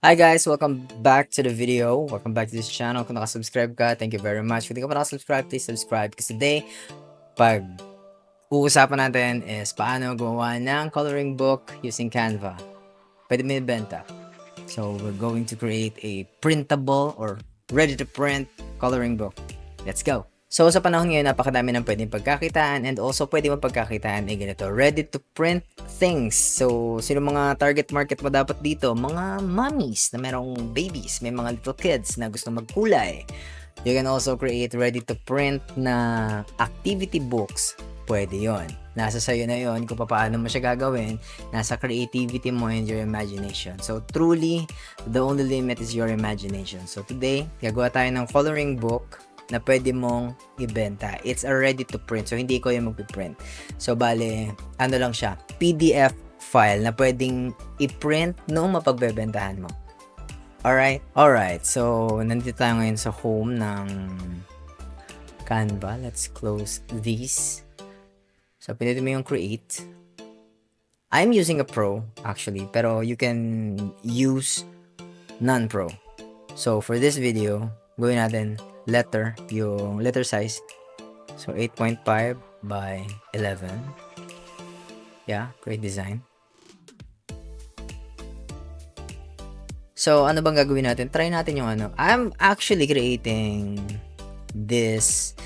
Hi guys, welcome back to the video. Welcome back to this channel. Kung nakasubscribe ka, thank you very much. Kung di ka pa nakasubscribe, please subscribe. Kasi today, pag uusapan natin is paano gumawa ng coloring book using Canva. Pwede mo ibenta. So, we're going to create a printable or ready-to-print coloring book. Let's go! So, sa panahon ngayon, napakadami ng pwedeng pagkakitaan and also pwede mo pagkakitaan ay ganito, ready-to-print things. So, sino mga target market mo dapat dito? Mga mommies na merong babies, may mga little kids na gusto magkulay. You can also create ready-to-print na activity books. Pwede yon. Nasa sayo na yon kung paano mo siya gagawin. Nasa creativity mo and your imagination. So, truly, the only limit is your imagination. So, today, gagawa tayo ng coloring book na pwede mong ibenta. It's a ready-to-print. So, hindi ko yung mag-print. So, bale, ano lang siya, PDF file na pwedeng i-print nung mapagbebentahan mo. Alright. So, nandito tayo ngayon sa home ng Canva. Let's close these. So, pinili mo yung create. I'm using a pro, actually. Pero, you can use non-pro. So, for this video, gawin natin yung letter size. So, 8.5 by 11. Yeah, great design. So, ano bang gagawin natin? Try natin yung ano. I'm actually creating this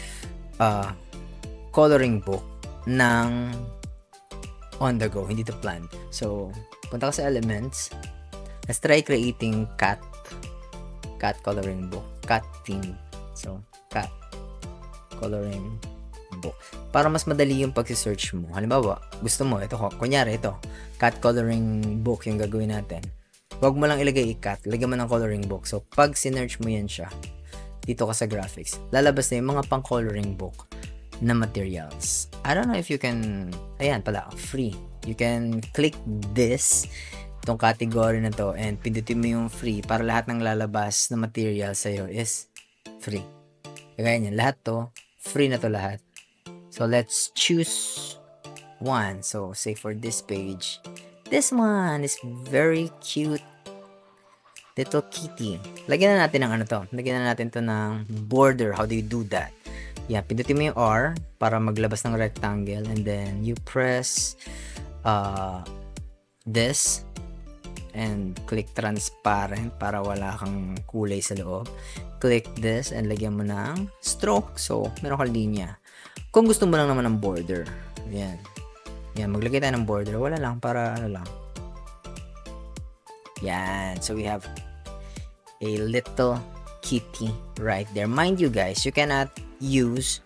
coloring book ng on the go, hindi to plan. So, punta ka sa elements. Let's try creating cat coloring book. Cat theme. So, cat coloring book. Para mas madali yung pag-search mo. Halimbawa, gusto mo, ito, kunyari ito, cat coloring book yung gagawin natin. Huwag mo lang ilagay i-cat, lagyan mo ng coloring book. So, pag sinerch mo yan siya, dito ka sa graphics, lalabas na yung mga pang coloring book na materials. I don't know if you can, ayan pala, free. You can click this, itong category na to, and pindutin mo yung free para lahat ng lalabas na material sa'yo is free. Kagaya niyan, lahat to, free na to lahat. So, let's choose one. So, say for this page, this one is very cute little kitty. Lagyan na natin ng ano to. Lagyan na natin to ng border. How do you do that? Yeah, pindutin mo yung R para maglabas ng rectangle, and then you press this and click transparent para wala kang kulay sa loob. Click this and lagyan mo ng stroke. So, meron kang linya. Kung gusto mo lang naman ng border, yan. Yan, maglagay tayo ng border. Wala lang, para ano lang. Yan. So, we have a little kitty right there. Mind you guys, you cannot use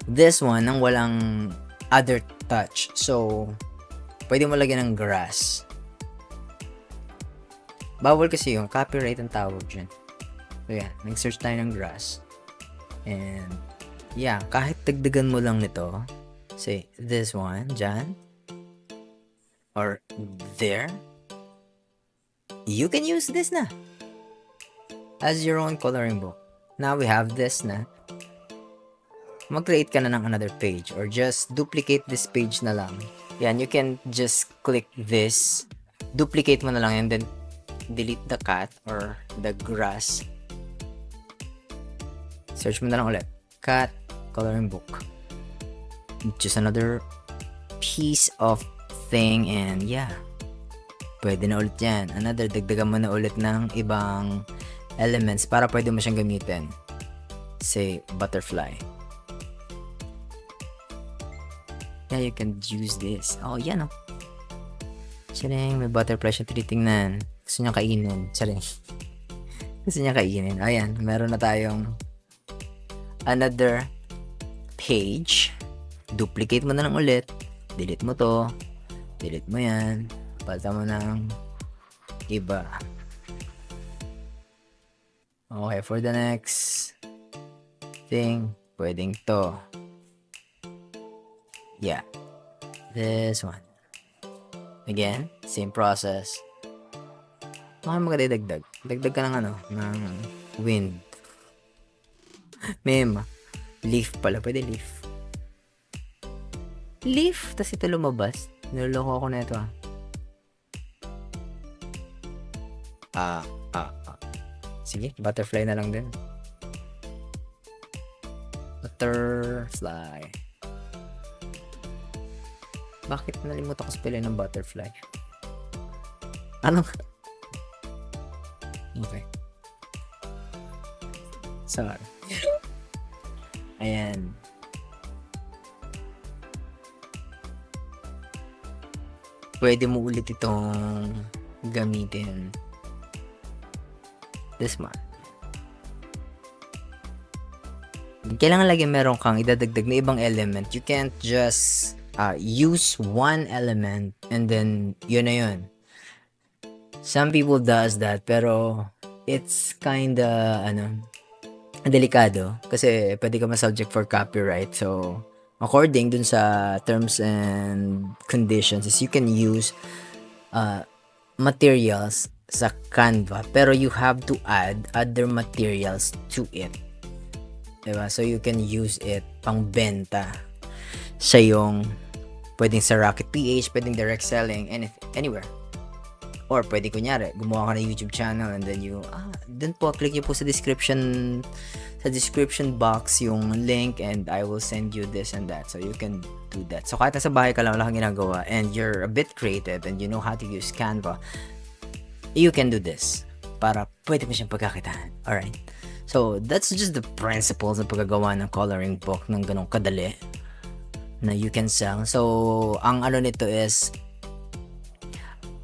this one nang walang other touch. So, pwede mo lagyan ng grass. Bawal kasi yung copyright ang tawag dyan. So, yan. Nag-search tayo ng grass. And, yeah, kahit dagdagan mo lang nito, say, this one, dyan, or there, you can use this na as your own coloring book. Now, we have this na. Mag-create ka na ng another page or just duplicate this page na lang. Yan, you can just click this, duplicate mo na lang, and then delete the cat or the grass. Search mo na lang ulit. Cat coloring book. Just another piece of thing, and yeah, pwede na ulit yan. Another, dagdagan mo na ulit ng ibang elements para pwede mo siyang gamitin. Say, butterfly. Yeah, you can use this. Oh, yan oh. Charing, may butterfly siya tinitingnan. Gusto niya kainin. Charing. Gusto niya kainin. Ayan, meron na tayong another page. Duplicate mo na lang ulit. Delete mo to. Delete mo yan. Palta mo ng iba. Okay, for the next thing, pwedeng to. Yeah. This one. Again, same process. Baka maganda dagdag. Dagdag ka ng ano, ng wind. Meme. Leaf pala. Pwede leaf. Leaf. Tapos ito lumabas. Niloloko ako na ito ah. Sige, butterfly na lang din. Butterfly. Bakit nalimutan ko spellin ng butterfly? Ano? Okay. Sorry. Ayan. Pwede mo ulit itong gamitin this month. Kailangan lagi meron kang idadagdag na ibang element. You can't just use one element and then yun na yun. Some people does that, pero it's kinda delikado kasi pwede ka ma-subject for copyright. So according dun sa terms and conditions is you can use materials sa Canva, pero you have to add other materials to it. Diba? So you can use it pang benta sa yung pwedeng sa raket.ph, pwedeng direct selling, anywhere. Or pwede kunyari, gumawa ka ng YouTube channel and then dun po, click nyo po sa description box yung link and I will send you this and that. So you can do that. So kahit nasa bahay ka lang, wala kang ginagawa and you're a bit creative and you know how to use Canva, you can do this para pwede mo siyang pagkakitaan. Alright? So that's just the principles ng paggagawa ng coloring book ng ganong kadali na you can sell. So ang nito is,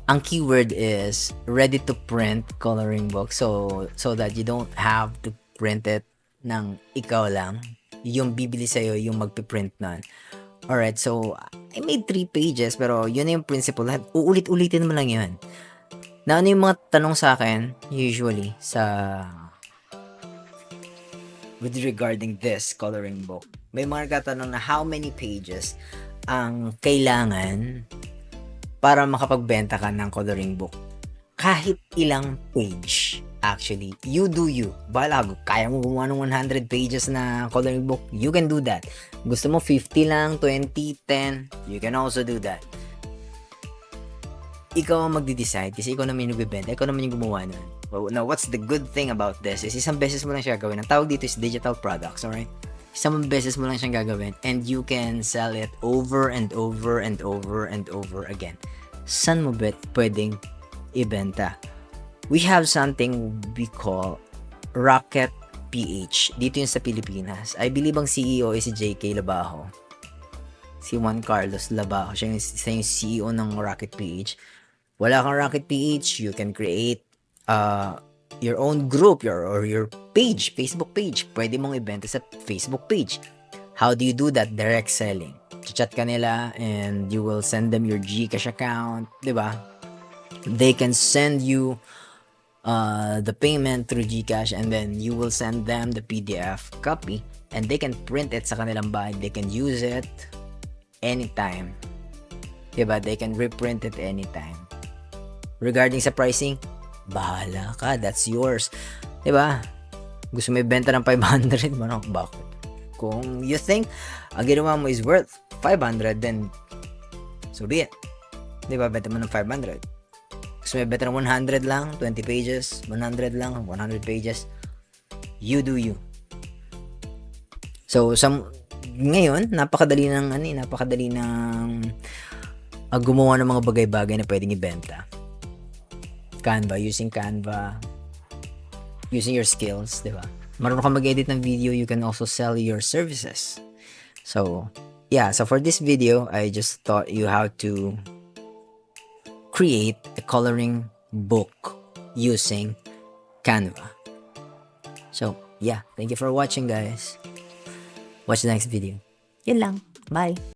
ang keyword is ready to print coloring book, so that you don't have to print it ng ikaw lang, yung bibili sa'yo yung magpiprint nun. Alright, so I made 3 pages pero yun na yung principle. Uulit-ulitin mo lang yun. Na ano yung mga tanong sa akin usually with regarding this coloring book, may mga nagtatanong na how many pages ang kailangan para makapagbenta ka ng coloring book. Kahit ilang page, actually. You do you. Bahala, kaya mo gumawa ng 100 pages na coloring book, you can do that. Gusto mo 50 lang, 20, 10, you can also do that. Ikaw ang magde-decide kasi ikaw naman yung nagbibenta, ikaw naman yung gumawa nun. Now, what's the good thing about this is isang beses mo lang siya gawin. Ang tawag dito is digital products, alright? Isang beses mo lang siyang gagawin and you can sell it over and over and over and over again. Saan mo pwedeng ibenta? We have something we call raket.ph. Dito yun sa Pilipinas. I believe ang CEO is si JK Labajo. Si Juan Carlos Labajo. Siya yung CEO ng raket.ph. Wala kang raket.ph, you can create your own group or your page, Facebook page. Pwede mong ibenta sa Facebook page. How do you do that? Direct selling. Chat ka nila and you will send them your GCash account, diba? They can send you the payment through GCash and then you will send them the PDF copy and they can print it sa kanilang bahay. They can use it anytime. Diba? They can reprint it anytime. Regarding sa pricing, bahala ka. That's yours. Diba? Gusto mo ibenta ng 500, bakit? Kung you think ang ginawa mo is worth 500, then so be it. Diba? Benta mo ng 500. Gusto mo ibenta ng 100 lang, 20 pages, 100 lang, 100 pages. You do you. So, ngayon, napakadali ng gumawa ng mga bagay-bagay na pwedeng ibenta. Canva, using your skills, di ba? Marunong ka mag-edit ng video, you can also sell your services. So, yeah. So, for this video, I just taught you how to create a coloring book using Canva. So, yeah. Thank you for watching, guys. Watch the next video. Yun lang. Bye.